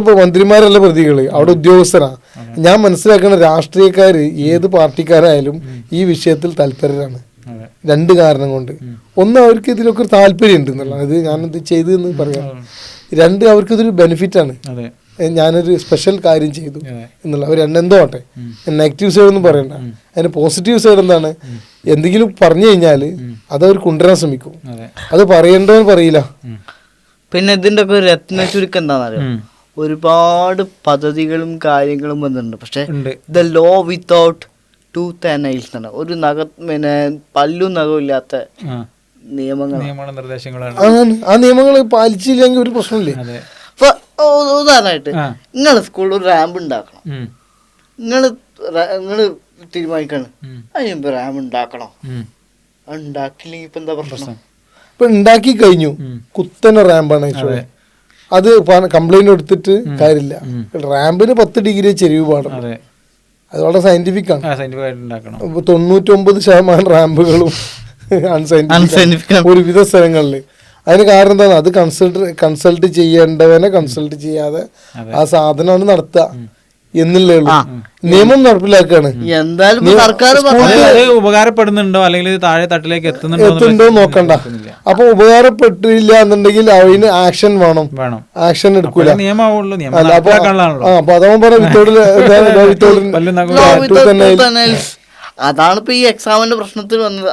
അവിടെ മന്ത്രിമാരല്ല പ്രതികള്, അവിടെ ഉദ്യോഗസ്ഥരാ. ഞാൻ മനസ്സിലാക്കുന്ന രാഷ്ട്രീയക്കാര് ഏത് പാർട്ടിക്കാരായാലും ഈ വിഷയത്തിൽ തൽപരരാണ്. രണ്ട് കാരണം കൊണ്ട്. ഒന്ന്, അവർക്ക് ഇതിലൊക്കെ ഒരു താല്പര്യം ഉണ്ട് എന്നുള്ളത്, അത് ഞാനത് ചെയ്തെന്ന് പറയാം. രണ്ട്, അവർക്ക് ഇതൊരു ബെനിഫിറ്റാണ്. ഞാനൊരു സ്പെഷ്യൽ കാര്യം ചെയ്തു എന്നുള്ള അവർ എന്തോ ആട്ടെ. നെഗറ്റീവ് സൈഡ് ഒന്നും പറയണ്ട. അതിന് പോസിറ്റീവ് സൈഡ് എന്താണ്, എന്തെങ്കിലും പറഞ്ഞു കഴിഞ്ഞാൽ അതവർ കൊണ്ടുവരാൻ ശ്രമിക്കും. അത് പറയേണ്ടവൻ പറയില്ല. പിന്നെ ഇതിന്റെ ഒക്കെ രത്ന ചുരുക്കം എന്താണെന്നറിയോ, ഒരുപാട് പദ്ധതികളും കാര്യങ്ങളും വന്നിട്ടുണ്ട്. പക്ഷെ the law without tooth and nails എന്നാണ്, ഒരു പിന്നെ പല്ലും നഖവും ഇല്ലാത്ത നിർദ്ദേശങ്ങളാണ്. ആ നിയമങ്ങൾ പാലിച്ചില്ലെങ്കിൽ ഒരു പ്രശ്നമില്ലേ. ഇപ്പൊ ഉദാഹരണമായിട്ട് നിങ്ങൾ സ്കൂളിൽ ഒരു റാമ്പ് ഉണ്ടാക്കണം, നിങ്ങള് തീരുമാനിക്കാണ് അതിന് റാമ്പ് ഉണ്ടാക്കണോ, ഉണ്ടാക്കില്ലെങ്കിൽ ഇപ്പൊ എന്താ പ്രശ്നം? ഇപ്പൊ ഉണ്ടാക്കി കഴിഞ്ഞു, കുത്തനെ റാമ്പാണ് അത് കംപ്ലൈന്റ് എടുത്തിട്ട് കാര്യമില്ല. റാമ്പിന് 10 ഡിഗ്രി ചെരിവ് പാടും. അത് വളരെ സയന്റിഫിക് ആണ്. 99% റാമ്പുകളും അൺസയന്റിഫിക് ഒരുവിധ സ്ഥലങ്ങളിൽ. അതിന് കാരണം എന്താണ്, അത് കൺസൾട്ട് ചെയ്യേണ്ടവനെ കൺസൾട്ട് ചെയ്യാതെ ആ സാധനമാണ് നടത്തുക എന്നല്ലേ ഉള്ളൂ. നിയമം നടപ്പിലാക്കാണ്. എന്തായാലും സർക്കാർ ഉപകാരപ്പെടുന്നുണ്ടോ അല്ലെങ്കിൽ താഴെ തട്ടിലേക്ക് എത്തുന്നുണ്ടോ നോക്കണ്ട. അപ്പൊ ഉപകാരപ്പെട്ടില്ല എന്നുണ്ടെങ്കിൽ അതിന് ആക്ഷൻ വേണം. ആക്ഷൻ എടുക്കൂല. അപ്പൊ അതവൻ പറയാം അതാണ് ഇപ്പൊ ഈ എക്സാമിന്റെ പ്രശ്നത്തിൽ വന്നത്.